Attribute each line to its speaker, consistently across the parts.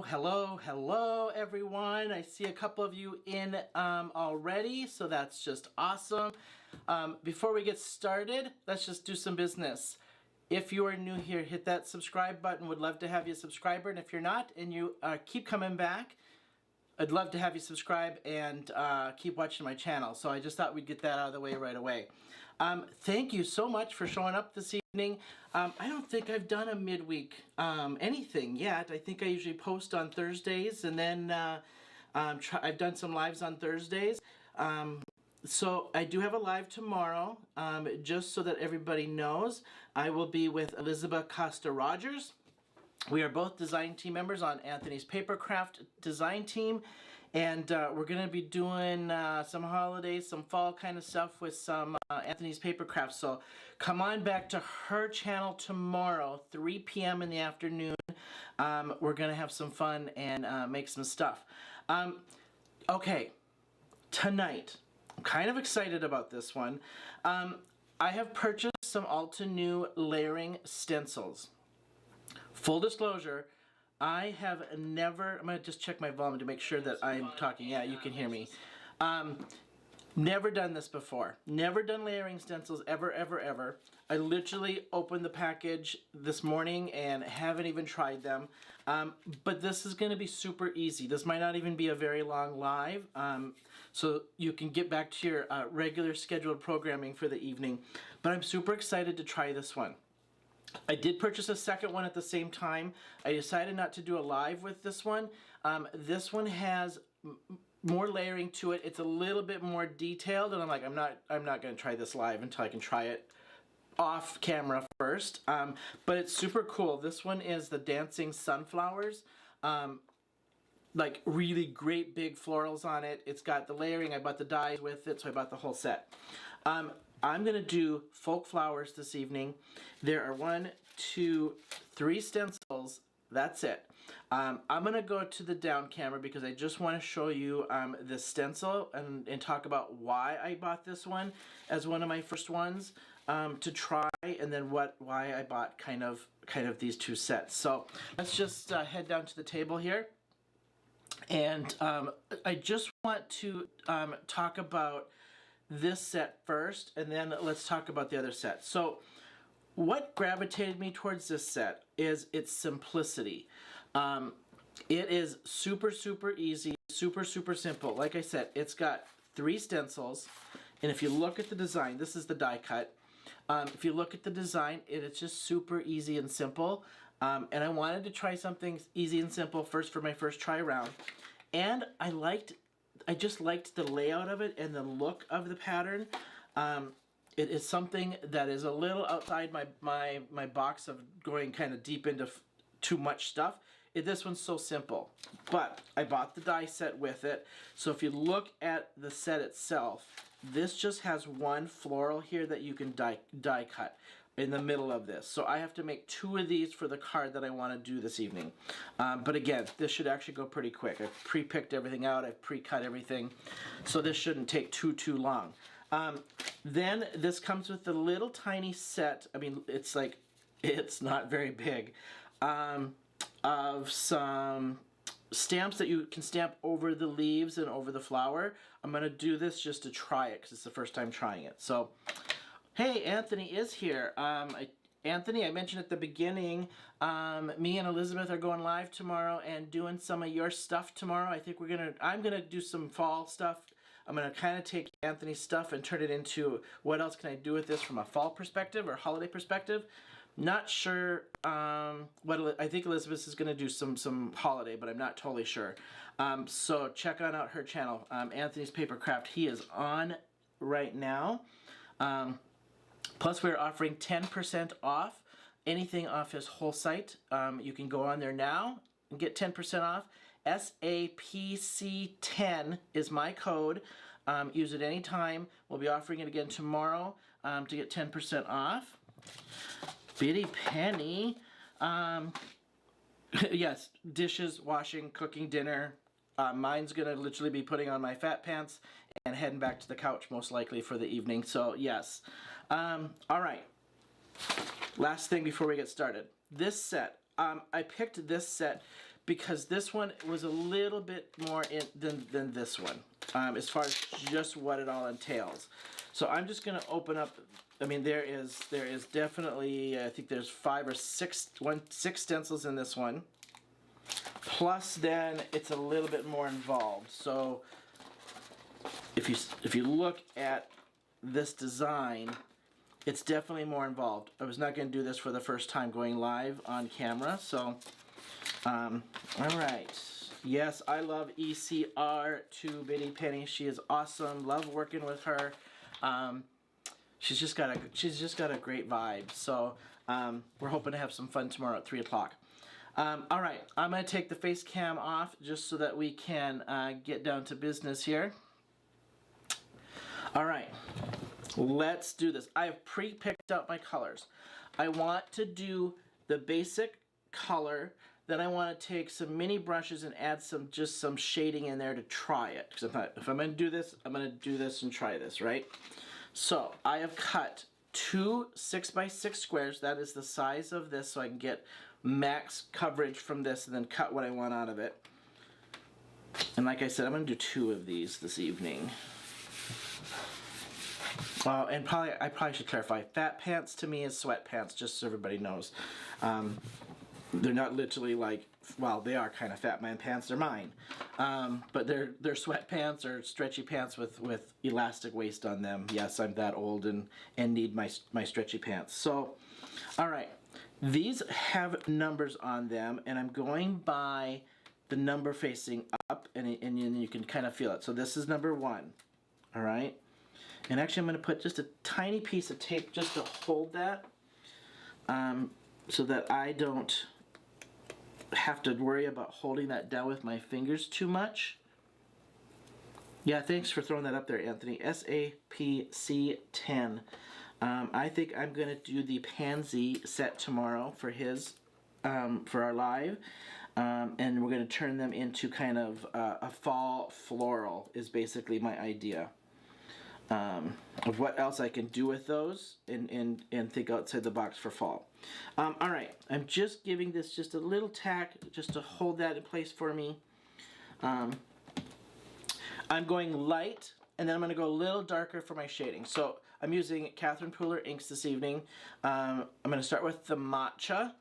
Speaker 1: Hello everyone. I see a couple of you in already, so that's just awesome. Before we get started, let's just do some business. If you are new here, hit that subscribe button. Would love to have you a subscriber, and if you're not and you keep coming back, I'd love to have you subscribe and keep watching my channel. So I just thought we'd get that out of the way right away. Thank you so much for showing up this evening. I don't think I've done a midweek anything yet. I think I usually post on Thursdays, and then I've done some lives on Thursdays. So I do have a live tomorrow, just so that everybody knows. I will be with Elizabeth Costa-Rogers. We are both design team members on Anthony's Papercraft design team, and we're going to be doing some holidays, some fall kind of stuff with some Anthony's Papercraft. So come on back to her channel tomorrow, 3 p.m. in the afternoon. We're going to have some fun and make some stuff. Okay, tonight, I'm kind of excited about this one. I have purchased some Altenew layering stencils. Full disclosure, I have never, I'm going to just check my volume to make sure that I'm talking. Yeah, you can hear me. Never done this before. Never done layering stencils ever. I literally opened the package this morning and haven't even tried them. But this is going to be super easy. This might not even be a very long live. So you can get back to your regular scheduled programming for the evening. But I'm super excited to try this one. I did purchase a second one at the same time. I decided not to do a live with this one. This one has more layering to it. It's a little bit more detailed, and I'm like, I'm not going to try this live until I can try it off camera first. But it's super cool. This one is the dancing sunflowers. Like really great big florals on it. It's got the layering. I bought the dies with it, so I bought the whole set. I'm going to do folk flowers this evening. There are 1, 2, 3 stencils. That's it. I'm going to go to the down camera because I just want to show you the stencil and talk about why I bought this one as one of my first ones to try, and then why I bought kind of these two sets. So let's just head down to the table here. And I just want to talk about this set first, and then let's talk about the other set. So what gravitated me towards this set is its simplicity. It is super easy, super simple. Like I said, it's got 3 stencils, and if you look at the design, this is the die cut. If you look at the design, it's just super easy and simple. And I wanted to try something easy and simple first for my first try around. And I just liked the layout of it and the look of the pattern. It is something that is a little outside my box of going kind of deep into too much stuff. This one's so simple. But I bought the die set with it. So if you look at the set itself, this just has one floral here that you can die cut in the middle of this. So I have to make 2 of these for the card that I want to do this evening. But again, this should actually go pretty quick. I've pre-picked everything out, I've pre-cut everything, so this shouldn't take too long. Then this comes with a little tiny set, I mean, it's not very big, of some stamps that you can stamp over the leaves and over the flower. I'm going to do this just to try it because it's the first time trying it. So hey, Anthony is here. Anthony, I mentioned at the beginning, me and Elizabeth are going live tomorrow and doing some of your stuff tomorrow. I think I'm gonna do some fall stuff. I'm gonna kind of take Anthony's stuff and turn it into what else can I do with this from a fall perspective or holiday perspective. Not sure I think Elizabeth is gonna do some holiday, but I'm not totally sure. So check out her channel, Anthony's Papercraft. He is on right now. Plus, we're offering 10% off anything off his whole site. You can go on there now and get 10% off. SAPC10 is my code. Use it anytime. We'll be offering it again tomorrow to get 10% off. Bitty Penny. Yes, dishes, washing, cooking dinner. Mine's going to literally be putting on my fat pants and heading back to the couch most likely for the evening. So yes. All right. Last thing before we get started. This set. I picked this set because this one was a little bit more than this one, as far as just what it all entails. So I'm just going to open up. I mean, there is definitely, I think there's 5 or 6 stencils in this one. Plus, then it's a little bit more involved. So if you look at this design, it's definitely more involved. I was not going to do this for the first time going live on camera, so all right. Yes, I love ECR to Bitty Penny. She is awesome. Love working with her. She's just got a great vibe. So we're hoping to have some fun tomorrow at 3 o'clock. All right, I'm going to take the face cam off just so that we can get down to business here. All right, let's do this. I have pre-picked out my colors. I want to do the basic color, then I want to take some mini brushes and add just some shading in there to try it. Because if I'm going to do this, I'm going to do this and try this, right? So I have cut 2 6x6 squares. That is the size of this, so I can get max coverage from this and then cut what I want out of it. And like I said, I'm going to do 2 of these this evening. And I probably should clarify, fat pants to me is sweatpants, just so everybody knows. They're not literally like, well, they are kind of fat man pants, they're mine. But they're sweatpants or stretchy pants with elastic waist on them. Yes, I'm that old and need my stretchy pants. So, all right, these have numbers on them, and I'm going by the number facing up, and you can kind of feel it. So this is number 1, all right? And actually I'm going to put just a tiny piece of tape just to hold that, so that I don't have to worry about holding that down with my fingers too much. Yeah, thanks for throwing that up there, Anthony. SAPC10. I think I'm going to do the pansy set tomorrow for for our live. And we're going to turn them into kind of a fall floral is basically my idea. Of what else I can do with those and think outside the box for fall. All right, I'm just giving this just a little tack just to hold that in place for me. I'm going light, and then I'm going to go a little darker for my shading. So I'm using Catherine Pooler inks this evening. I'm going to start with the matcha.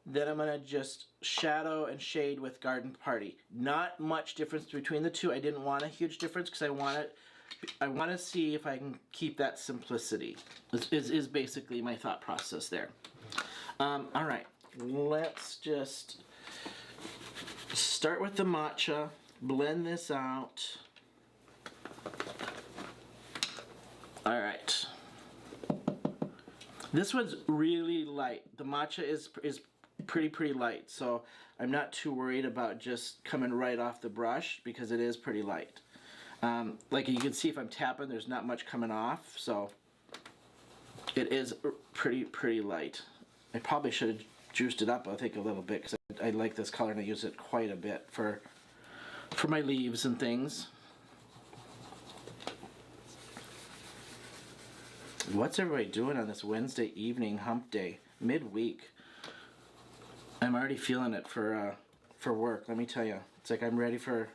Speaker 1: Then I'm going to just shadow and shade with Garden Party. Not much difference between the two. I didn't want a huge difference because I want to see if I can keep that simplicity. Is basically my thought process there. All right, let's just start with the matcha, blend this out. All right. This one's really light. The matcha is pretty light, so I'm not too worried about just coming right off the brush because it is pretty light. Like you can see if I'm tapping, there's not much coming off, so it is pretty light. I probably should have juiced it up, I think, a little bit because I like this color and I use it quite a bit for my leaves and things. What's everybody doing on this Wednesday evening hump day, midweek? I'm already feeling it for work, let me tell you. It's like I'm ready for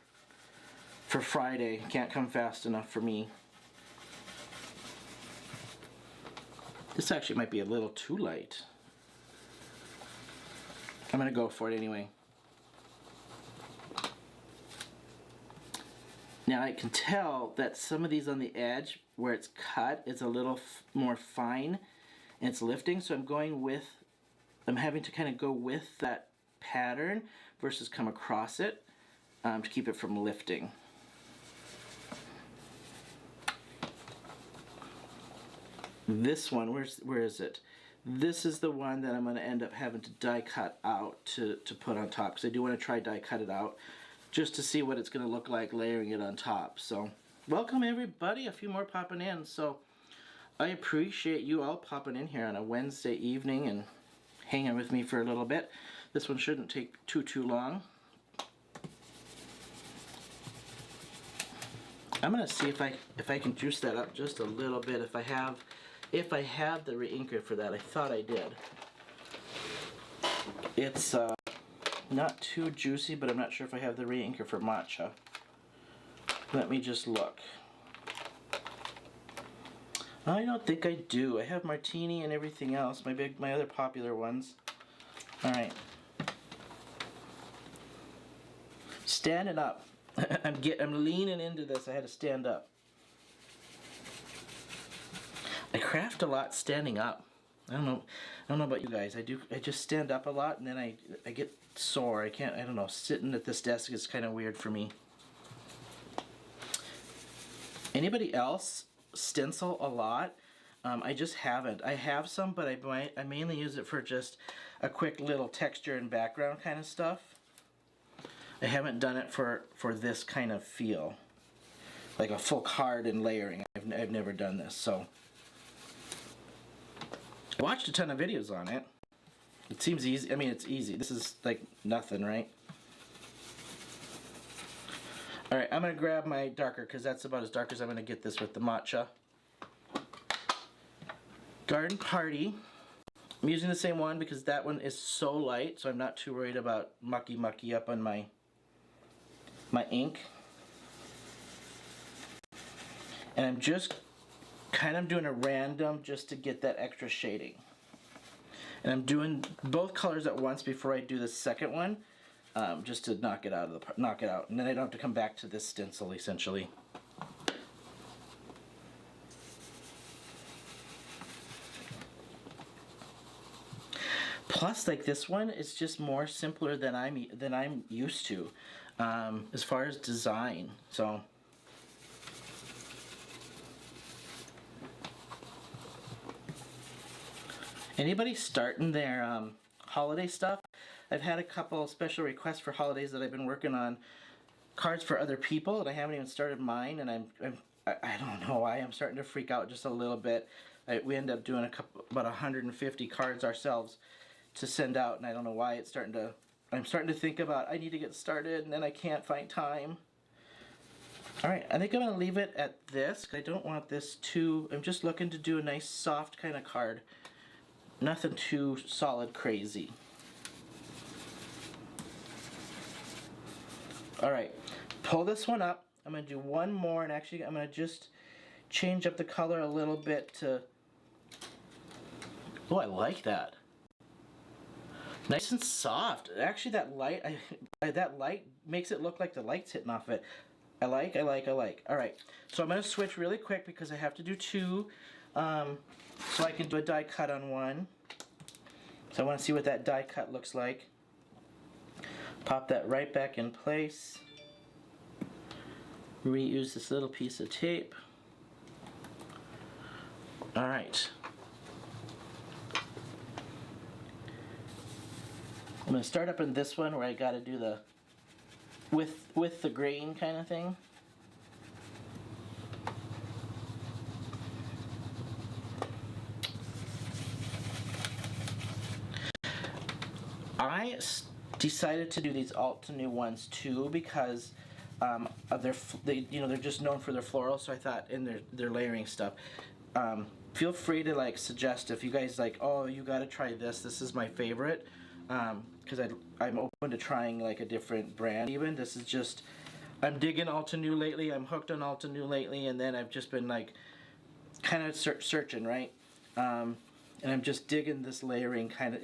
Speaker 1: Friday. Can't come fast enough for me. This actually might be a little too light. I'm going to go for it anyway. Now I can tell that some of these on the edge where it's cut is a little more fine and it's lifting, so I'm having to kind of go with that pattern versus come across it to keep it from lifting. This one, where is it? This is the one that I'm going to end up having to die cut out to put on top, because I do want to try die cut it out just to see what it's going to look like layering it on top. So welcome everybody, a few more popping in. So I appreciate you all popping in here on a Wednesday evening and hanging with me for a little bit. This one shouldn't take too long. I'm going to see if I can juice that up just a little bit if I have the reinker for that. I thought I did. It's Not too juicy, but I'm not sure if I have the re-inker for matcha. Let me just look. I don't think I do. I have martini and everything else, my other popular ones. Alright. Standing up. I'm leaning into this. I had to stand up. I craft a lot standing up. I don't know about you guys. I just stand up a lot and then I get sore. I don't know. Sitting at this desk is kind of weird for me. Anybody else stencil a lot? I just haven't. I have some, but I mainly use it for just a quick little texture and background kind of stuff. I haven't done it for this kind of feel, like a full card and layering. I've never done this, so I watched a ton of videos on it. It seems easy. I mean, it's easy. This is like nothing, right? All right, I'm gonna grab my darker because that's about as dark as I'm gonna get this with the matcha. Garden Party. I'm using the same one because that one is so light, so I'm not too worried about mucky up on my ink. And I'm just kind of doing a random just to get that extra shading. And I'm doing both colors at once before I do the second one, just to knock it out, and then I don't have to come back to this stencil essentially. Plus, like, this one is just more simpler than I'm used to, as far as design. So anybody starting their holiday stuff? I've had a couple special requests for holidays that I've been working on cards for other people, and I haven't even started mine. And I don't know why I'm starting to freak out just a little bit. We end up doing about 150 cards ourselves to send out, and I don't know why I'm starting to think about I need to get started, and then I can't find time. Alright, I think I'm going to leave it at this. I don't want this too, I'm just looking to do a nice soft kind of card. Nothing too solid crazy. Alright, pull this one up. I'm going to do one more, and actually I'm going to just change up the color a little bit to... Oh, I like that. Nice and soft. Actually, that light makes it look like the light's hitting off of it. I like. All right, so I'm going to switch really quick because I have to do two, so I can do a die cut on one. So I want to see what that die cut looks like. Pop that right back in place. Reuse this little piece of tape. All right. I'm going to start up in this one where I got to do the with the grain kind of thing. I decided to do these Altenew ones too because of they're just known for their floral. So I thought in their layering stuff. Feel free to like suggest if you guys like, oh, you got to try this. This is my favorite. Because I'm open to trying like a different brand even. This is just, I'm digging Altenew lately. I'm hooked on Altenew lately, and then I've just been like kind of searching, right? And I'm just digging this layering kind of.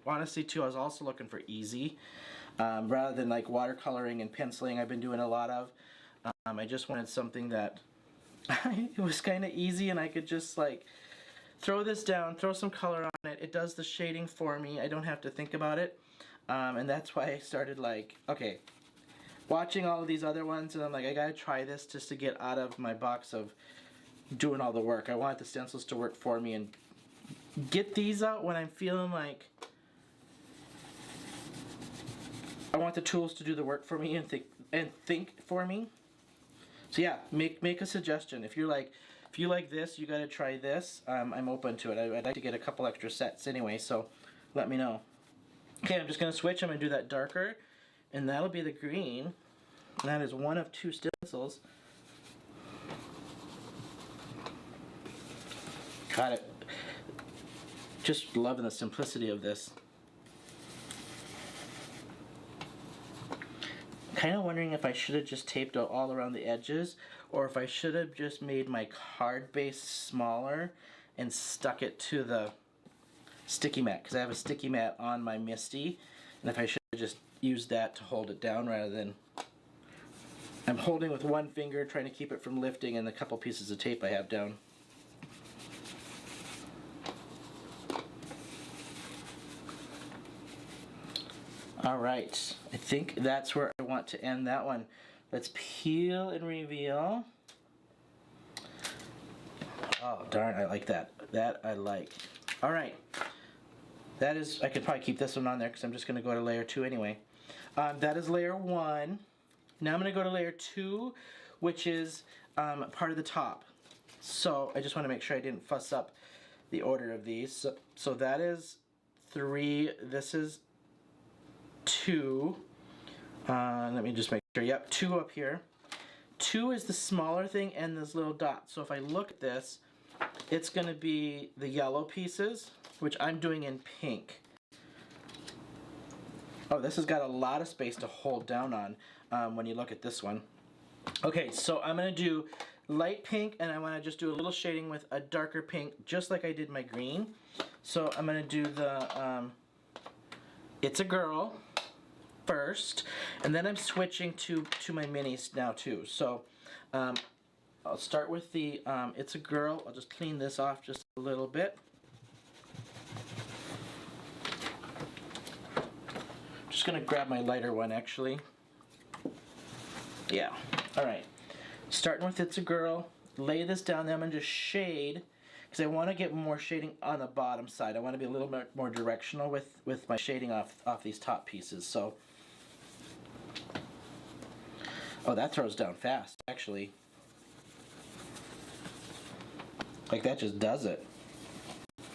Speaker 1: Honestly too, I was also looking for easy, rather than like watercoloring and penciling I've been doing a lot of. I just wanted something that it was kind of easy and I could just like throw this down, throw some color on it. It does the shading for me. I don't have to think about it. And that's why I started like, okay, watching all of these other ones, and I'm like, I gotta try this just to get out of my box of doing all the work. I want the stencils to work for me and get these out when I'm feeling like I want the tools to do the work for me and think for me. So yeah, make a suggestion. If you like this, you gotta try this. I'm open to it. I'd like to get a couple extra sets anyway, so let me know. Okay, I'm just gonna switch. I'm gonna do that darker, and that'll be the green. And that is one of two stencils. Got it. Just loving the simplicity of this. kind of wondering if I should have just taped out all around the edges, or if I should have just made my card base smaller and stuck it to the sticky mat, because I have a sticky mat on my Misty, and if I should have just used that to hold it down rather than... I'm holding with one finger, trying to keep it from lifting, and the couple pieces of tape I have down. Alright, I think that's where I want to end that one. Let's peel and reveal. Oh darn, I like that. That I like. Alright, that is, I could probably keep this one on there because I'm just going to go to layer 2 anyway. That is layer 1. Now I'm going to go to layer 2, which is part of the top. So I just want to make sure I didn't fuss up the order of these. So that is 3, this is 2. Let me just make sure. Yep, 2 up here. 2 is the smaller thing and this little dot. So if I look at this, it's going to be the yellow pieces, which I'm doing in pink. Oh, this has got a lot of space to hold down on when you look at this one. Okay, so I'm going to do light pink, and I want to just do a little shading with a darker pink, just like I did my green. So I'm going to do the It's a Girl first, and then I'm switching to my minis now too. So I'll start with the It's a Girl. I'll just clean this off just a little bit. Just gonna grab my lighter one actually. Yeah, alright. Starting with It's a Girl, lay this down, then I'm gonna just shade, because I want to get more shading on the bottom side. I want to be a little bit more directional with my shading off these top pieces. So, oh, that throws down fast actually. Like that just does it.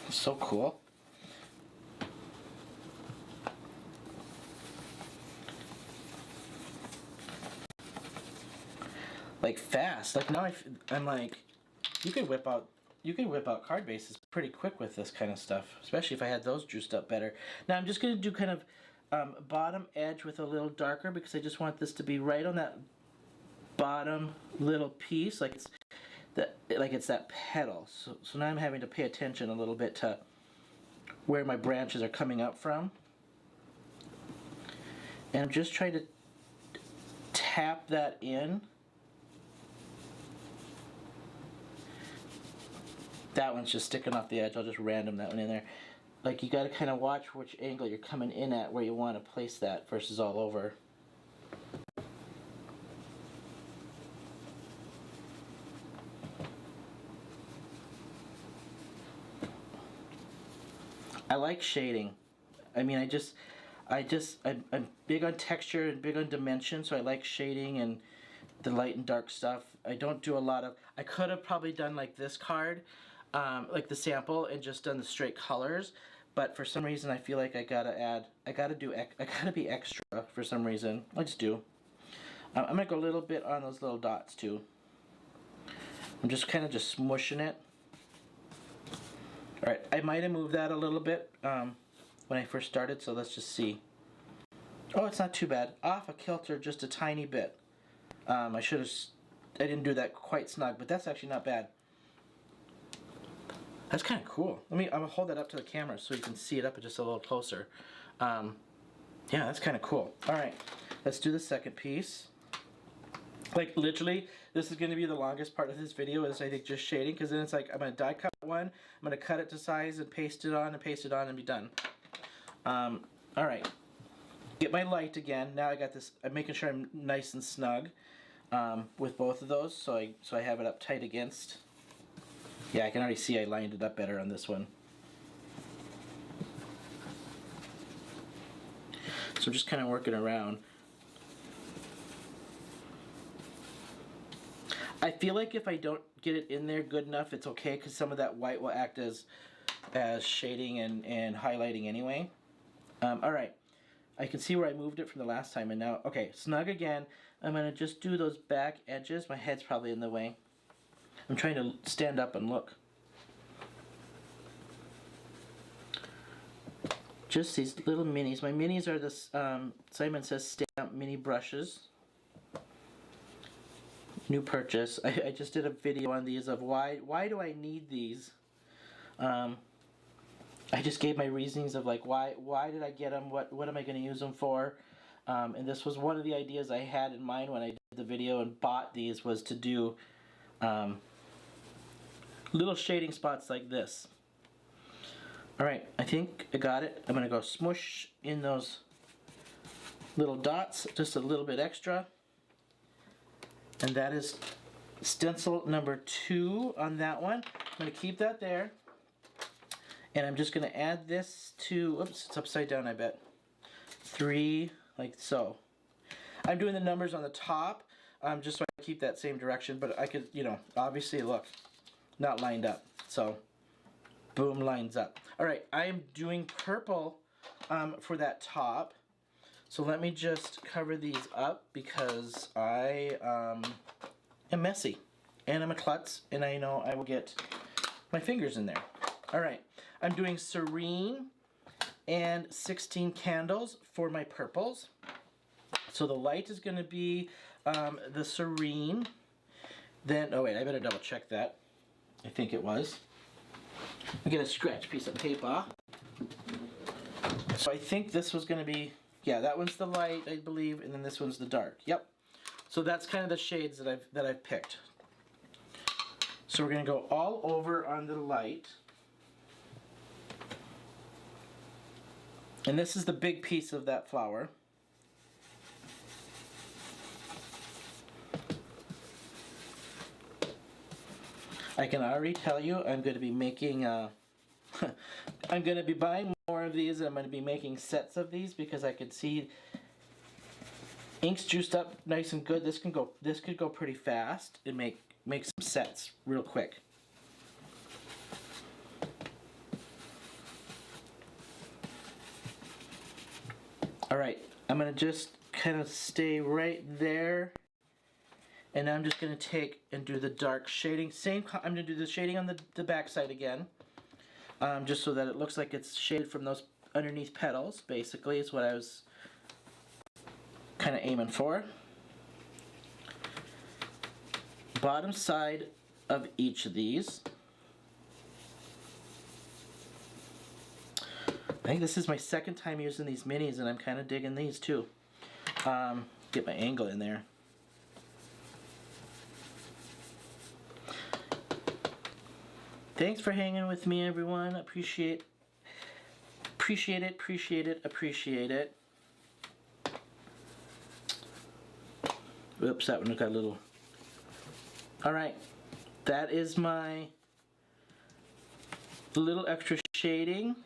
Speaker 1: So cool. Like fast. Like now I'm like, you could whip out card bases pretty quick with this kind of stuff, especially if I had those juiced up better. Now I'm just going to do kind of bottom edge with a little darker, because I just want this to be right on that bottom little piece, like it's that petal. So now I'm having to pay attention a little bit to where my branches are coming up from, and I'm just trying to tap that in. That one's just sticking off the edge. I'll just random that one in there. Like, you got to kind of watch which angle you're coming in at, where you want to place that versus all over. I like shading. I mean, I'm big on texture and big on dimension, so I like shading and the light and dark stuff. I don't do a lot of... I could have probably done like this card, like the sample, and just done the straight colors, but for some reason I feel like I gotta be extra for some reason. I just do. I'm gonna go a little bit on those little dots too. I'm just kind of just smushing it. Alright, I might have moved that a little bit when I first started, so let's just see. Oh, it's not too bad. Off a kilter just a tiny bit. I didn't do that quite snug, but that's actually not bad. That's kind of cool. I'm gonna hold that up to the camera so you can see it up just a little closer. Yeah, that's kind of cool. Alright, let's do the second piece. Like, literally, this is going to be the longest part of this video, is I think just shading, because then it's like, I'm going to die cut one, I'm going to cut it to size and paste it on and be done. Alright, get my light again. Now I got this, I'm making sure I'm nice and snug with both of those, so I have it up tight against. Yeah, I can already see I lined it up better on this one. So I'm just kind of working around. I feel like if I don't get it in there good enough, it's okay, because some of that white will act as shading and highlighting anyway. Alright, I can see where I moved it from the last time, and now, okay, snug again. I'm going to just do those back edges. My head's probably in the way. I'm trying to stand up and look. Just these little minis. My minis are this, Simon Says Stamp mini brushes. new purchase. I just did a video on these of why do I need these. I just gave my reasonings of like why did I get them, what am I going to use them for, and this was one of the ideas I had in mind when I did the video and bought these, was to do little shading spots like this. Alright, I think I got it. I'm going to go smoosh in those little dots just a little bit extra. And that is stencil number 2 on that one. I'm going to keep that there. And I'm just going to add this to, oops, it's upside down, I bet. 3, like so. I'm doing the numbers on the top just so I keep that same direction, but I could, you know, obviously, look, not lined up. So, boom, lines up. All right, I am doing purple for that top. So let me just cover these up because I am messy and I'm a klutz and I know I will get my fingers in there. All right, I'm doing Serene and 16 candles for my purples. So the light is going to be the Serene. Then, oh wait, I better double check that. I think it was. I get a scratch piece of paper. So I think this was going to be, yeah, that one's the light, I believe, and then this one's the dark. Yep. So that's kind of the shades that I've picked. So we're going to go all over on the light. And this is the big piece of that flower. I can already tell you I'm going to be making I'm going to be buying more of these, and I'm going to be making sets of these because I could see ink's juiced up nice and good. This could go pretty fast and make some sets real quick. All right, I'm going to just kind of stay right there. And I'm just going to take and do the dark shading. I'm going to do the shading on the back side again. Just so that it looks like it's shaded from those underneath petals, basically, is what I was kind of aiming for. Bottom side of each of these. I think this is my second time using these minis, and I'm kind of digging these too. Get my angle in there. Thanks for hanging with me, everyone. Appreciate it. Oops, that one got a little. All right, that is my little extra shading.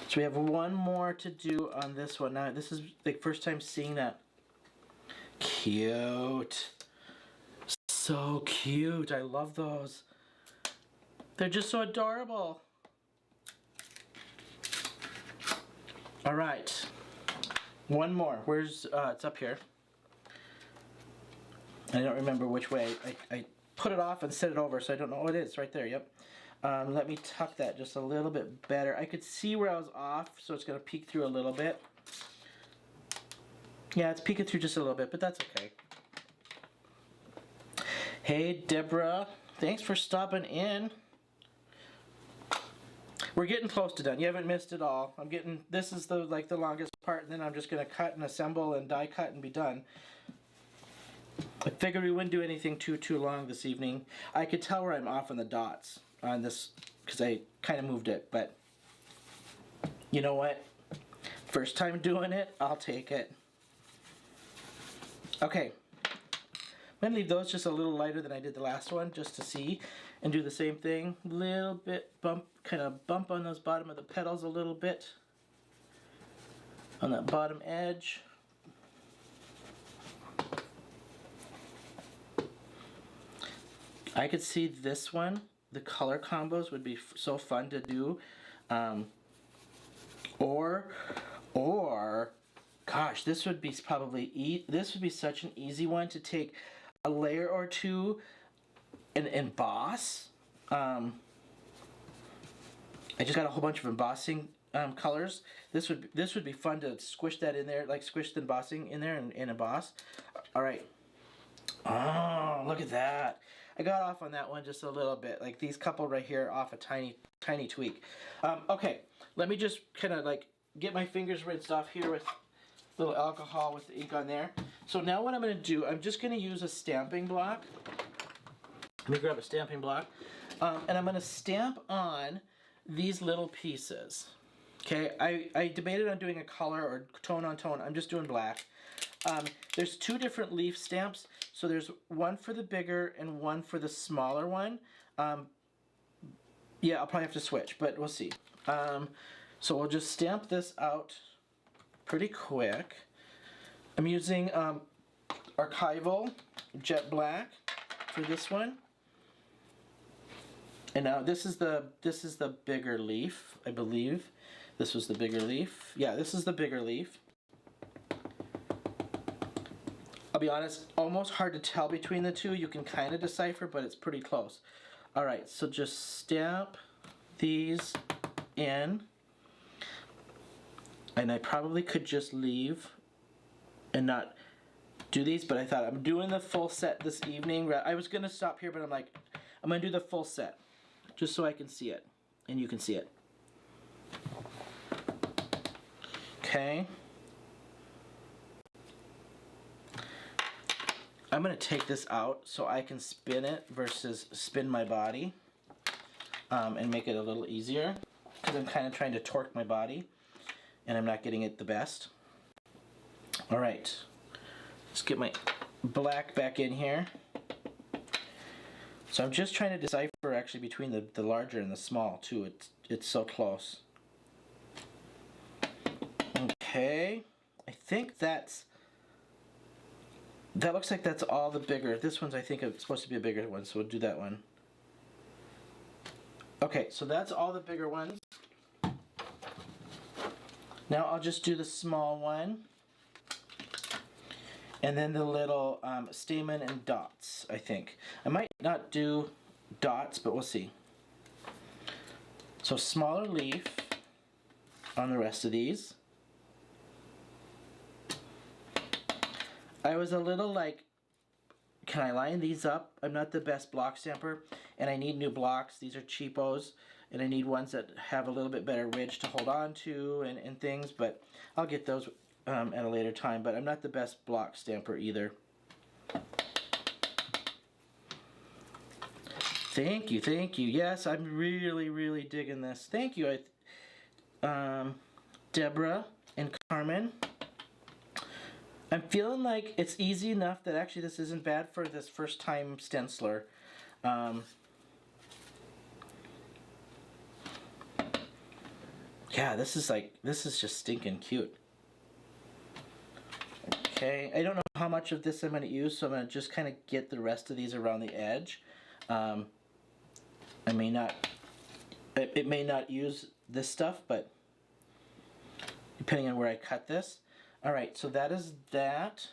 Speaker 1: So we have one more to do on this one. Now, this is the first time seeing that. Cute. So cute. I love those. They're just so adorable. All right. One more. Where's, it's up here. I don't remember which way. I put it off and set it over, so I don't know. Oh, it is right there. Yep. Let me tuck that just a little bit better. I could see where I was off, so it's going to peek through a little bit. Yeah, it's peeking through just a little bit, but that's okay. Hey, Deborah. Thanks for stopping in. We're getting close to done. You haven't missed it all. This is the longest part, and then I'm just going to cut and assemble and die cut and be done. I figured we wouldn't do anything too long this evening. I could tell where I'm off on the dots on this because I kind of moved it, but you know what? First time doing it, I'll take it. Okay. I'm going to leave those just a little lighter than I did the last one just to see, and do the same thing. Little bit kind of bump on those bottom of the petals a little bit on that bottom edge. I could see this one, the color combos would be so fun to do. Or gosh, this would be such an easy one to take a layer or two and emboss. I just got a whole bunch of embossing colors. This would be fun to squish that in there, like squish the embossing in there and emboss. All right. Oh, look at that. I got off on that one just a little bit. Like these couple right here off a tiny tweak. Okay, let me just kind of like get my fingers rinsed off here with a little alcohol with the ink on there. So now what I'm going to do, I'm just going to use a stamping block. Let me grab a stamping block. And I'm going to stamp on these little pieces. Okay, I debated on doing a color or tone on tone. I'm just doing black. There's two different leaf stamps. So there's one for the bigger and one for the smaller one. Yeah, I'll probably have to switch, but we'll see. So we'll just stamp this out pretty quick. I'm using Archival Jet Black for this one. And now this is the bigger leaf, I believe. This was the bigger leaf. Yeah, this is the bigger leaf. I'll be honest, almost hard to tell between the two. You can kind of decipher, but it's pretty close. All right, so just stamp these in. And I probably could just leave and not do these, but I thought I'm doing the full set this evening. I was going to stop here, but I'm like, I'm going to do the full set just so I can see it and you can see it. Okay. I'm going to take this out so I can spin it versus spin my body and make it a little easier because I'm kind of trying to torque my body and I'm not getting it the best. All right, let's get my black back in here. So I'm just trying to decipher actually between the larger and the small too. It's so close. Okay, I think that looks like that's all the bigger. This one's, I think, it's supposed to be a bigger one, so we'll do that one. Okay, so that's all the bigger ones. Now I'll just do the small one. And then the little stamen and dots, I think. I might not do dots, but we'll see. So smaller leaf on the rest of these. I was a little like, can I line these up? I'm not the best block stamper, and I need new blocks. These are cheapos, and I need ones that have a little bit better ridge to hold on to and things, but I'll get those at a later time, but I'm not the best block stamper either. Thank you, thank you. Yes, I'm really digging this. Thank you, Deborah and Carmen. I'm feeling like it's easy enough that actually this isn't bad for this first time stenciler. Yeah, this is just stinking cute. Okay, I don't know how much of this I'm going to use, so I'm going to just kind of get the rest of these around the edge. I may not, it may not use this stuff, but depending on where I cut this. All right, so that is that.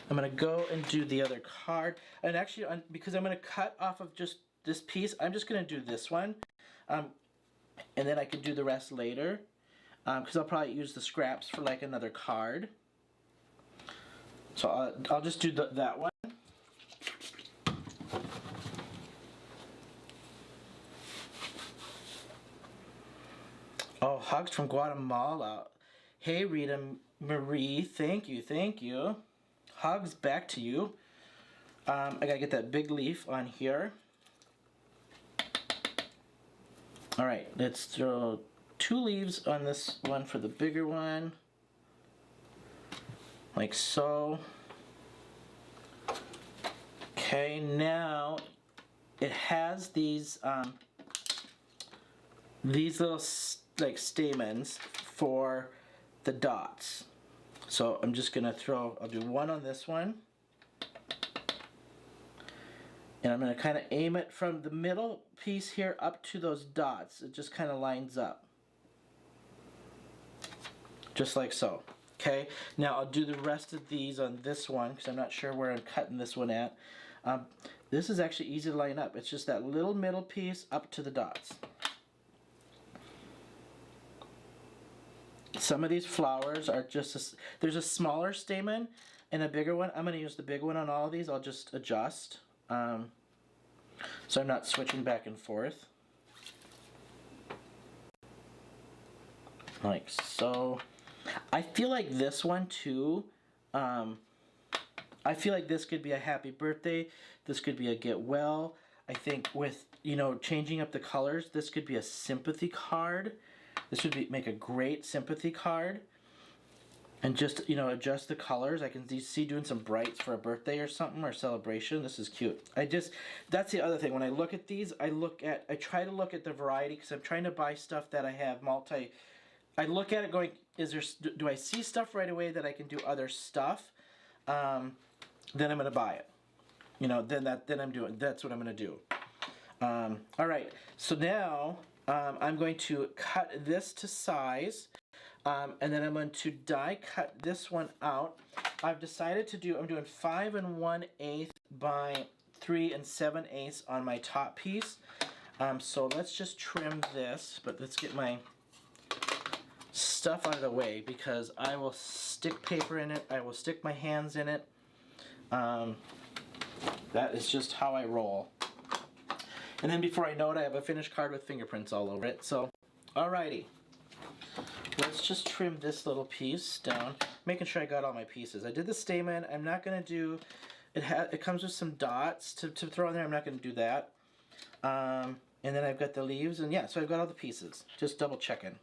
Speaker 1: I'm going to go and do the other card. And actually, because I'm going to cut off of just this piece, I'm just going to do this one. And then I can do the rest later. Because I'll probably use the scraps for like another card. So I'll just do that one. Oh, hugs from Guatemala. Hey, Rita Marie, thank you, thank you. Hugs back to you. I gotta get that big leaf on here. All right, let's throw 2 leaves on this one for the bigger one. Like so. Okay, now it has these little like stamens for the dots. So I'm just gonna I'll do one on this one. And I'm gonna kind of aim it from the middle piece here up to those dots. It just kind of lines up. Just like so. Okay, now I'll do the rest of these on this one because I'm not sure where I'm cutting this one at. This is actually easy to line up. It's just that little middle piece up to the dots. Some of these flowers are just, there's a smaller stamen and a bigger one. I'm going to use the big one on all of these. I'll just adjust so I'm not switching back and forth. Like so. I feel like this one too, I feel like this could be a happy birthday. This could be a get well. I think with, you know, changing up the colors, this could be a sympathy card. This would make a great sympathy card. And just, you know, adjust the colors. I can see doing some brights for a birthday or something, or celebration. This is cute. That's the other thing. When I look at these, I try to look at the variety, because I'm trying to buy stuff that I have I look at it going, do I see stuff right away that I can do other stuff? Then I'm going to buy it. You know, that's what I'm going to do. All right, so now I'm going to cut this to size, and then I'm going to die cut this one out. I've decided I'm doing 5 1/8 by 3 7/8 on my top piece. So let's just trim this, but let's get my stuff out of the way, because I will stick paper in it. I will stick my hands in it. That is just how I roll. And then before I know it, I have a finished card with fingerprints all over it. So, alrighty. Let's just trim this little piece down, making sure I got all my pieces. I did the stamen. I'm not going to do, it comes with some dots to throw in there. I'm not going to do that. And then I've got the leaves, and yeah, so I've got all the pieces. Just double checking.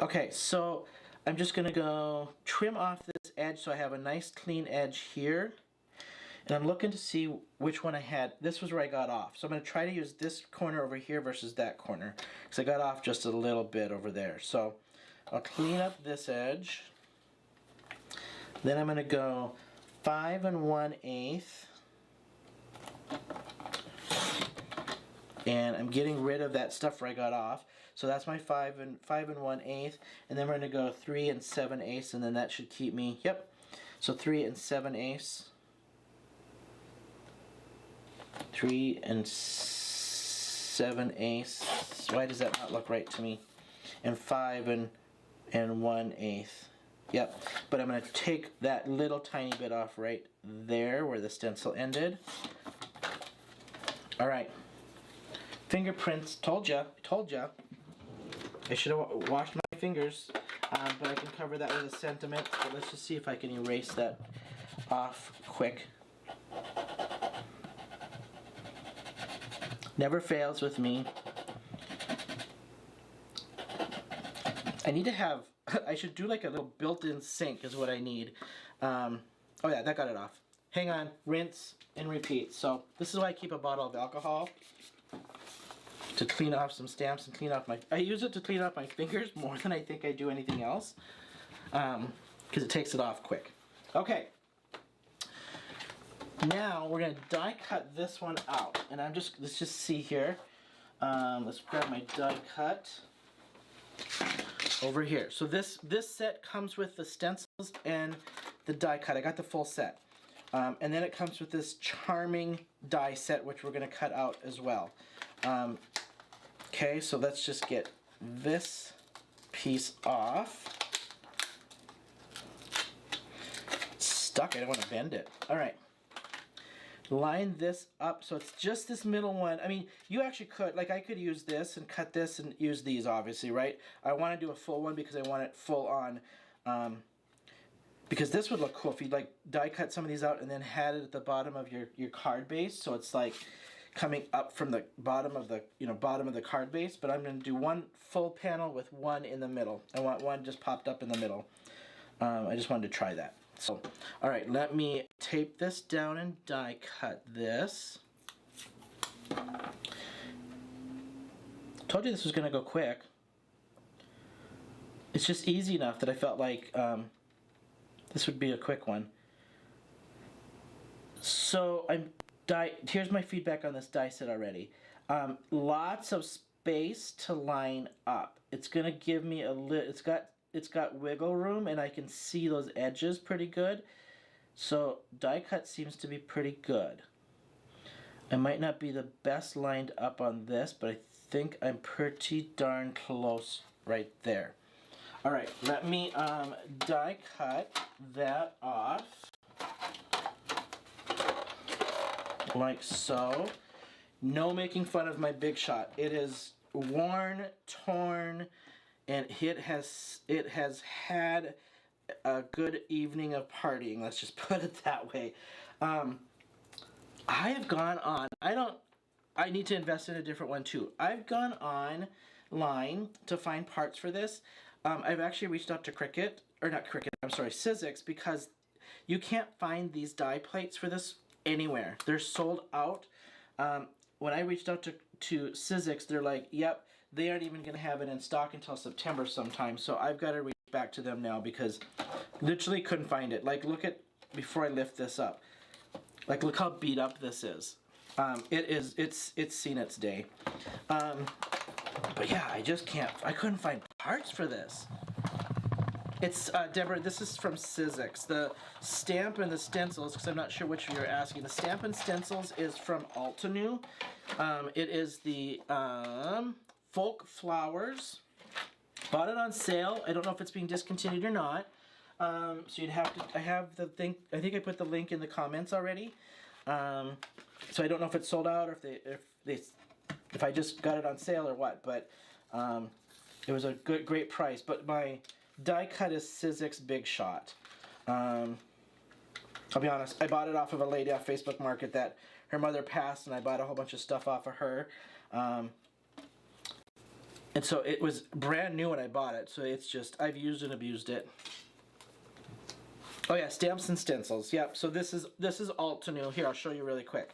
Speaker 1: Okay, so I'm just going to go trim off this edge so I have a nice clean edge here. And I'm looking to see which one I had. This was where I got off. So I'm going to try to use this corner over here versus that corner, because I got off just a little bit over there. So I'll clean up this edge. Then I'm going to go 5 1/8. And I'm getting rid of that stuff where I got off. So that's my 5 1/8. And then we're going to go 3 7/8, and then that should keep me, yep. So 3 7/8. 3 7/8. Why does that not look right to me? And 5 1/8. Yep. But I'm going to take that little tiny bit off right there where the stencil ended. All right. Fingerprints. Told ya. I should have washed my fingers, but I can cover that with a sentiment. But let's just see if I can erase that off quick. Never fails with me. I need to have, I should do like a little built-in sink is what I need. Oh yeah, that got it off. Hang on, rinse and repeat. So this is why I keep a bottle of alcohol, to clean off some stamps and clean off I use it to clean off my fingers more than I think I do anything else, because it takes it off quick. Okay. Now we're going to die cut this one out, and let's just see here. Let's grab my die cut over here. So this set comes with the stencils and the die cut. I got the full set. And then it comes with this charming die set, which we're going to cut out as well. Okay, so let's just get this piece off. It's stuck, I don't want to bend it. All right. Line this up so it's just this middle one. I mean, you actually could, like I could use this and cut this and use these, obviously, right? I want to do a full one because I want it full on, because this would look cool if you like die cut some of these out and then had it at the bottom of your card base, so it's like coming up from the bottom of the bottom of the card base. But I'm going to do one full panel with one in the middle. I want one just popped up in the middle. I just wanted to try that. So, all right, let me tape this down and die cut this. Told you this was going to go quick. It's just easy enough that I felt like this would be a quick one. So here's my feedback on this die set already. Lots of space to line up. It's going to give me it's got wiggle room, and I can see those edges pretty good. So die cut seems to be pretty good. I might not be the best lined up on this, but I think I'm pretty darn close right there. All right, let me die cut that off like so. No making fun of my Big Shot. It is worn, torn, and it has had a good evening of partying. Let's just put it that way. I have gone on. I need to invest in a different one too. I've gone online to find parts for this. I've actually reached out to Sizzix, because you can't find these die plates for this anywhere. They're sold out. When I reached out to Sizzix, they're like, yep, they aren't even going to have it in stock until September sometime. So I've got to reach back to them now because literally couldn't find it. Like, look at, before I lift this up, like, look how beat up this is. It's seen its day. But yeah, I couldn't find parts for this. It's, Deborah, this is from Sizzix. The stamp and the stencils, because I'm not sure which you're asking. The stamp and stencils is from Altenew. It is the Folk Flowers. Bought it on sale. I don't know if it's being discontinued or not. So you'd have to, I have the thing, I think I put the link in the comments already. So I don't know if it's sold out or if I just got it on sale or what, but it was a great price. But my die cut is Sizzix Big Shot. I'll be honest, I bought it off of a lady off Facebook Market that her mother passed, and I bought a whole bunch of stuff off of her. And so it was brand new when I bought it, so it's just, I've used and abused it. Oh yeah, stamps and stencils. Yep, so this is Altenew. Here, I'll show you really quick.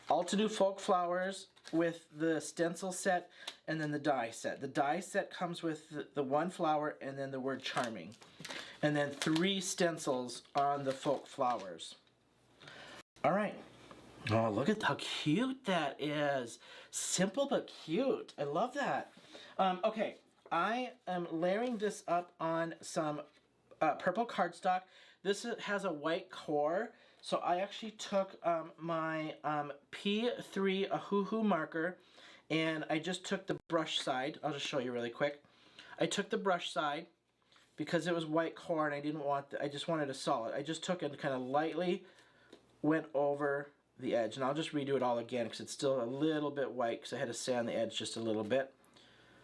Speaker 1: Altenew Folk Flowers with the stencil set and then the die set. The die set comes with the one flower and then the word charming. And then 3 stencils on the Folk Flowers. All right. Oh, look at how cute that is. Simple but cute. I love that. Okay, I am layering this up on some purple cardstock. This has a white core, so I actually took my P3 Ahuhu marker, and I just took the brush side. I'll just show you really quick. I took the brush side because it was white core, and I didn't want I just wanted a solid. I just took it and kind of lightly went over the edge, and I'll just redo it all again because it's still a little bit white because I had to sand the edge just a little bit.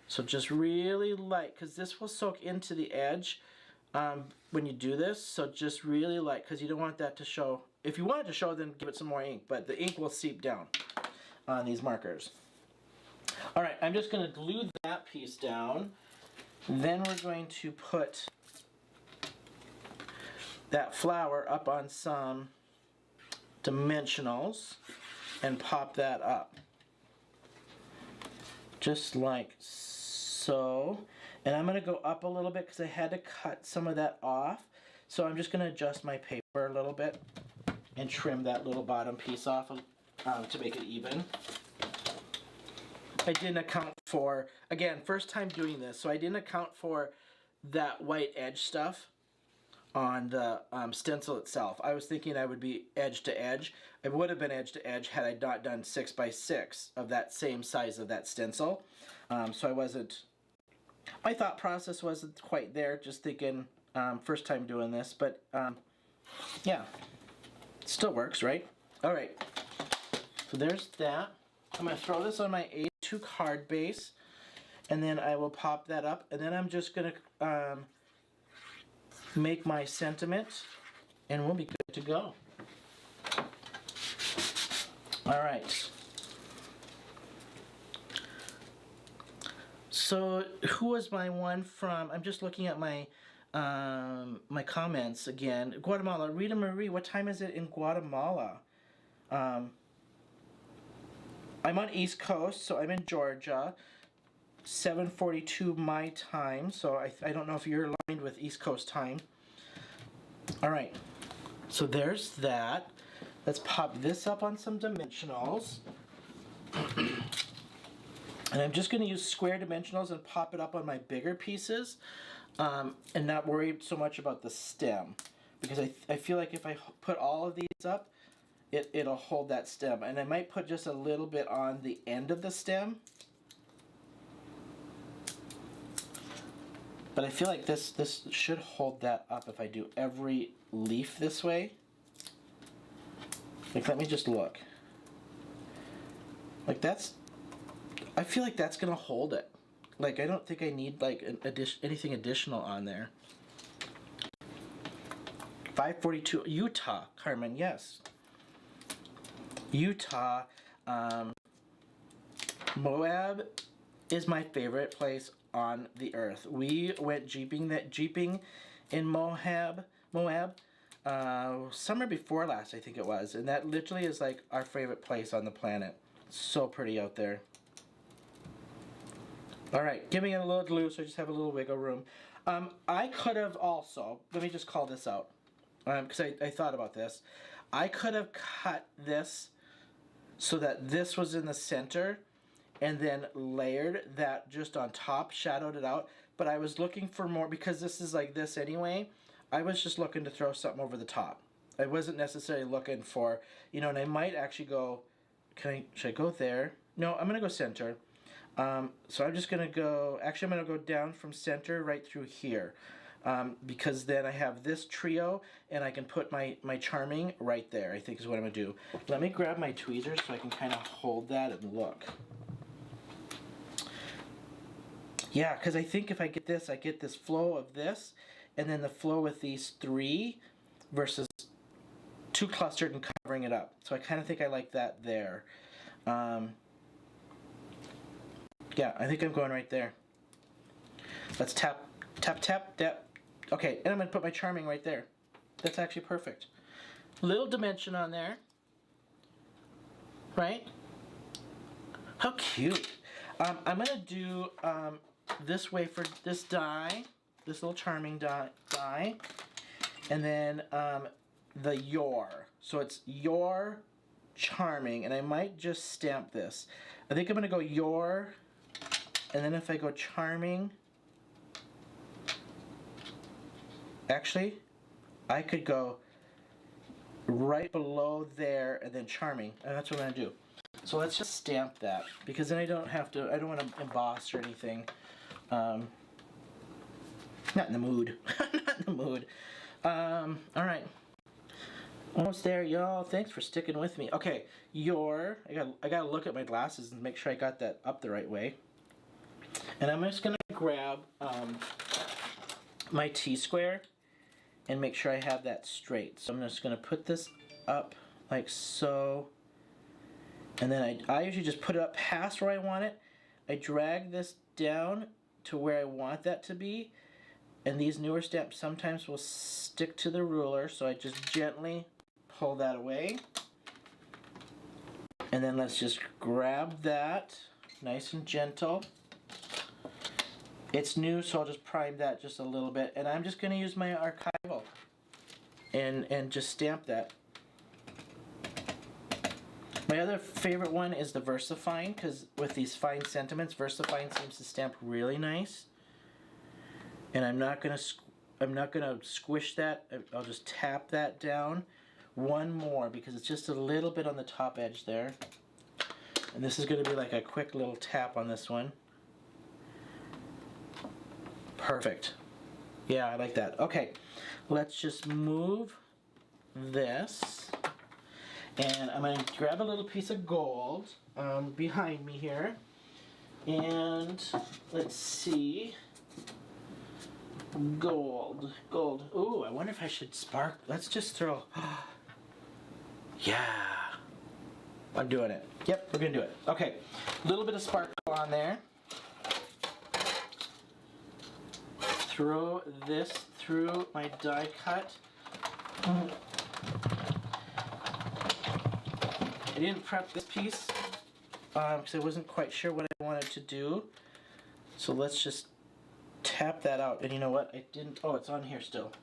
Speaker 1: So just really light, because this will soak into the edge when you do this, so just really light, because you don't want that to show. If you want it to show, then give it some more ink, but the ink will seep down on these markers. Alright, I'm just going to glue that piece down. Then we're going to put that flower up on some dimensionals and pop that up. Just like so. And I'm going to go up a little bit because I had to cut some of that off. So I'm just going to adjust my paper a little bit and trim that little bottom piece off to make it even. I didn't account for, again, first time doing this, so I didn't account for that white edge stuff on the stencil itself. I was thinking I would be edge to edge. It would have been edge to edge had I not done 6 by 6 of that same size of that stencil. So I wasn't, my thought process wasn't quite there, just thinking first time doing this, but yeah, it still works, right? All right, so there's that. I'm going to throw this on my A2 card base, and then I will pop that up, and then I'm just going to make my sentiment, and we'll be good to go. All right. So who was my one from? I'm just looking at my my comments again. Guatemala. Rita Marie, what time is it in Guatemala? I'm on East Coast, so I'm in Georgia. 7:42 my time, so I don't know if you're aligned with East Coast time. All right, so there's that. Let's pop this up on some dimensionals. And I'm just going to use square dimensionals and pop it up on my bigger pieces and not worry so much about the stem, because I feel like if I put all of these up, it'll hold that stem. And I might put just a little bit on the end of the stem. But I feel like this should hold that up if I do every leaf this way. Like, let me just look. Like, I feel like that's gonna hold it. Like, I don't think I need like anything additional on there. 542 Utah, Carmen, yes. Utah, Moab is my favorite place on the earth. We went jeeping in Moab summer before last, I think it was, and that literally is like our favorite place on the planet. So pretty out there. All right, giving it a little glue so I just have a little wiggle room. I could have also, let me just call this out, because I thought about this. I could have cut this so that this was in the center and then layered that just on top, shadowed it out. But I was looking for more, because this is like this anyway, I was just looking to throw something over the top. I wasn't necessarily looking for, you know, and I might actually go, should I go there? No, I'm gonna go center. So I'm just gonna go, actually I'm gonna go down from center right through here. Because then I have this trio and I can put my charming right there, I think is what I'm gonna do. Let me grab my tweezers so I can kind of hold that and look. Yeah, because I think if I get this, I get this flow of this, and then the flow with these three versus two clustered and covering it up. So I kind of think I like that there. Yeah, I think I'm going right there. Let's tap, tap, tap, tap. Okay, and I'm going to put my charming right there. That's actually perfect. Little dimension on there. Right? How cute. I'm going to do this way for this die, this little charming die, and then the your. So it's your charming, and I might just stamp this. I think I'm going to go your, and then if I go charming, actually, I could go right below there and then charming, and that's what I'm going to do. So let's just stamp that, because then I don't want to emboss or anything. Not in the mood. Not in the mood. All right. Almost there, y'all. Thanks for sticking with me. Okay, I gotta look at my glasses and make sure I got that up the right way. And I'm just gonna grab my T-square and make sure I have that straight. So I'm just gonna put this up like so. And then I usually just put it up past where I want it. I drag this down to where I want that to be. And these newer stamps sometimes will stick to the ruler, so I just gently pull that away. And then let's just grab that, nice and gentle. It's new, so I'll just prime that just a little bit. And I'm just gonna use my archival and just stamp that. My other favorite one is the VersaFine, because with these fine sentiments, VersaFine seems to stamp really nice. And I'm not gonna squish that. I'll just tap that down. One more, because it's just a little bit on the top edge there. And this is gonna be like a quick little tap on this one. Perfect. Yeah, I like that. Okay, let's just move this. And I'm going to grab a little piece of gold behind me here. And let's see. Gold. Ooh, I wonder if I should spark. Let's just throw. Yeah. I'm doing it. Yep, we're going to do it. Okay. A little bit of sparkle on there. Throw this through my die cut. I didn't prep this piece because I wasn't quite sure what I wanted to do. So let's just tap that out. And you know what? I didn't. Oh, it's on here still.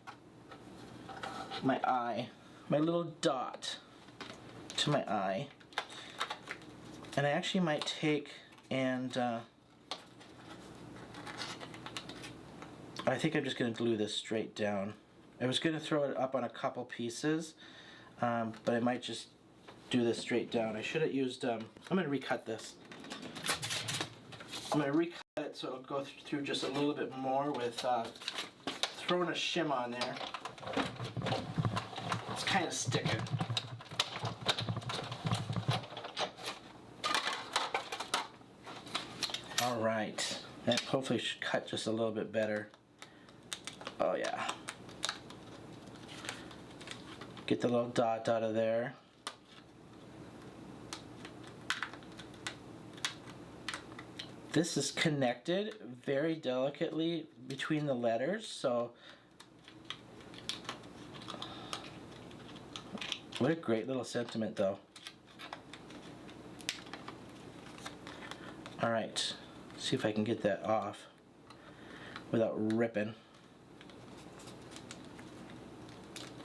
Speaker 1: My eye. My little dot to my eye. And I actually might take and I think I'm just going to glue this straight down. I was going to throw it up on a couple pieces, but I might just do this straight down. I should have used, I'm going to recut this. I'm going to recut it it so it'll go through just a little bit more with throwing a shim on there. It's kind of sticking. All right, that hopefully should cut just a little bit better. Oh yeah. Get the little dot out of there. This is connected very delicately between the letters, so what a great little sentiment though. All right, see if I can get that off without ripping.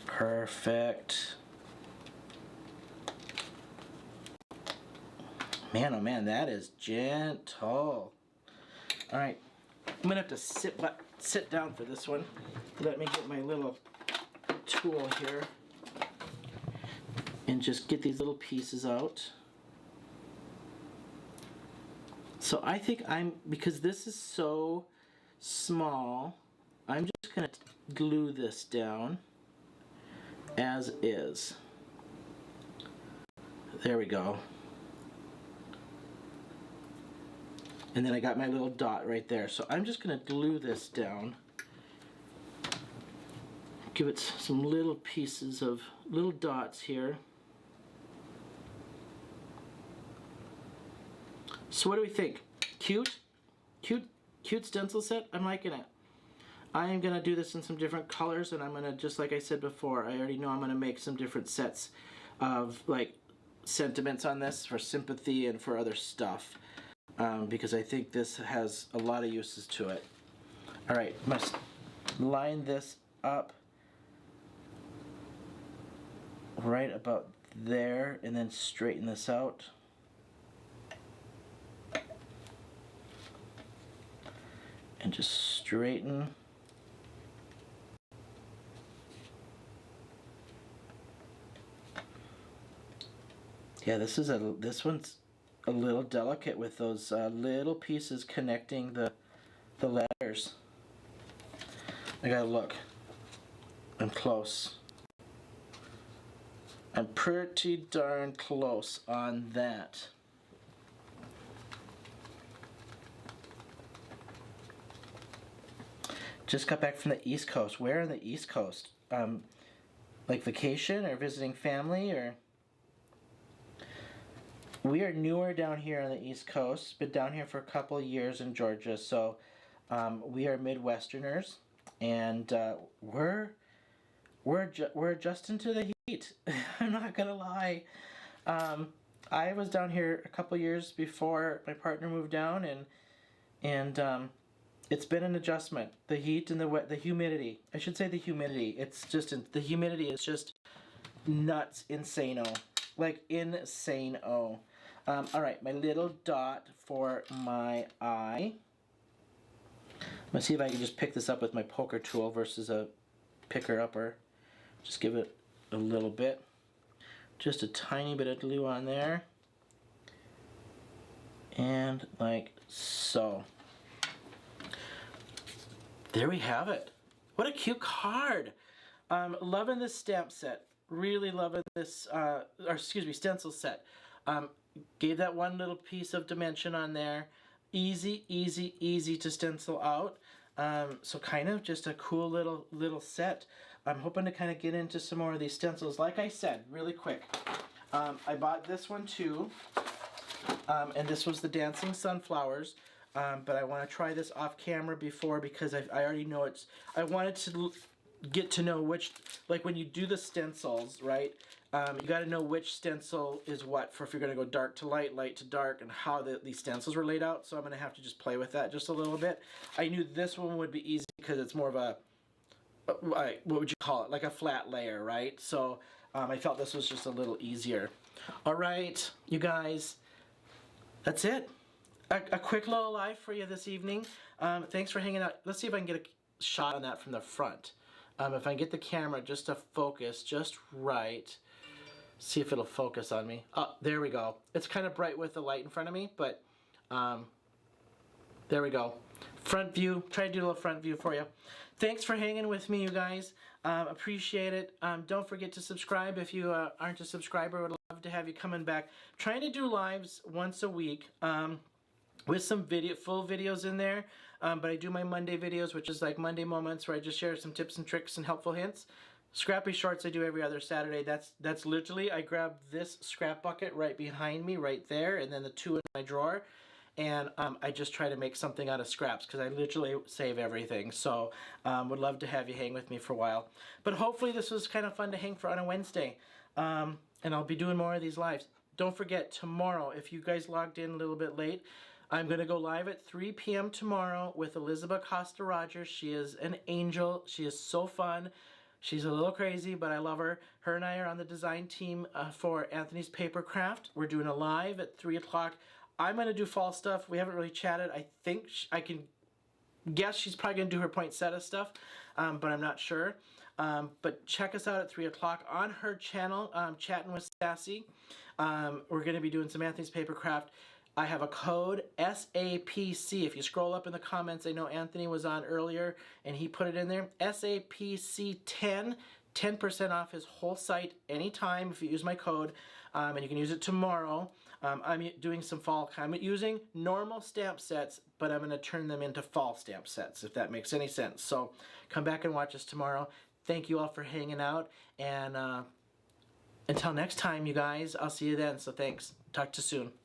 Speaker 1: Perfect. Man, oh man, that is gentle. All right, I'm gonna have to sit down for this one. Let me get my little tool here and just get these little pieces out. So I think because this is so small, I'm just gonna glue this down as is. There we go. And then I got my little dot right there. So I'm just going to glue this down. Give it some little pieces of little dots here. So what do we think? Cute? Cute stencil set? I'm liking it. I am going to do this in some different colors, and I'm going to, just like I said before, I already know I'm going to make some different sets of like sentiments on this for sympathy and for other stuff. Because I think this has a lot of uses to it. All right, must line this up right about there and then straighten this out. And just straighten. Yeah, this one's a little delicate with those little pieces connecting the letters. I gotta look. I'm close. I'm pretty darn close on that. Just got back from the East Coast. Where on the East Coast? Like vacation or visiting family or? We are newer down here on the East Coast, been down here for a couple of years in Georgia, so we are Midwesterners, and we're adjusting to the heat. I'm not gonna lie. I was down here a couple of years before my partner moved down, and it's been an adjustment. The heat and the humidity. I should say the humidity. It's just the humidity is just nuts, insane-o, like insane-o. All right, my little dot for my eye. I'm gonna see if I can just pick this up with my poker tool versus a picker-upper. Just give it a little bit. Just a tiny bit of glue on there. And like so. There we have it. What a cute card. Loving this stamp set. Really loving this, stencil set. Gave that one little piece of dimension on there. Easy, easy, easy to stencil out. So kind of just a cool little set. I'm hoping to kind of get into some more of these stencils. Like I said, really quick, I bought this one too. And this was the Dancing Sunflowers. But I want to try this off camera before because I already know it's... I wanted to get to know which... Like when you do the stencils, right? You got to know which stencil is what for if you're going to go dark to light, light to dark, and how these stencils were laid out. So I'm going to have to just play with that just a little bit. I knew this one would be easy because it's more of a... what would you call it? Like a flat layer, right? So I felt this was just a little easier. All right, you guys. That's it. A quick little live for you this evening. Thanks for hanging out. Let's see if I can get a shot on that from the front. If I can get the camera just to focus just right. See if it'll focus on me. Oh, there we go. It's kind of bright with the light in front of me, but There we go. Front view. Try to do a little front view for you. Thanks for hanging with me, you guys. Appreciate it. Don't forget to subscribe if you aren't a subscriber. Would love to have you coming back. Trying to do lives once a week with some full videos in there. But I do my Monday videos, which is like Monday Moments, where I just share some tips and tricks and helpful hints. Scrappy Shorts I do every other Saturday. That's literally, I grab this scrap bucket right behind me, right there, and then the two in my drawer. And I just try to make something out of scraps because I literally save everything. So would love to have you hang with me for a while. But hopefully this was kind of fun to hang for on a Wednesday. And I'll be doing more of these lives. Don't forget, tomorrow, if you guys logged in a little bit late, I'm going to go live at 3 p.m. tomorrow with Elizabeth Costa-Rogers. She is an angel. She is so fun. She's a little crazy, but I love her. Her and I are on the design team for Anthony's Paper Craft. We're doing a live at 3 o'clock. I'm going to do fall stuff. We haven't really chatted. I think I can guess she's probably going to do her poinsettia stuff, but I'm not sure. But check us out at 3 o'clock on her channel, Chatting with Sassy. We're going to be doing some Anthony's Paper Craft. I have a code, SAPC. If you scroll up in the comments, I know Anthony was on earlier and he put it in there. SAPC10, 10% off his whole site anytime if you use my code. And you can use it tomorrow. I'm doing some fall. I'm using normal stamp sets, but I'm going to turn them into fall stamp sets, if that makes any sense. So come back and watch us tomorrow. Thank you all for hanging out. And until next time, you guys, I'll see you then. So thanks. Talk to you soon.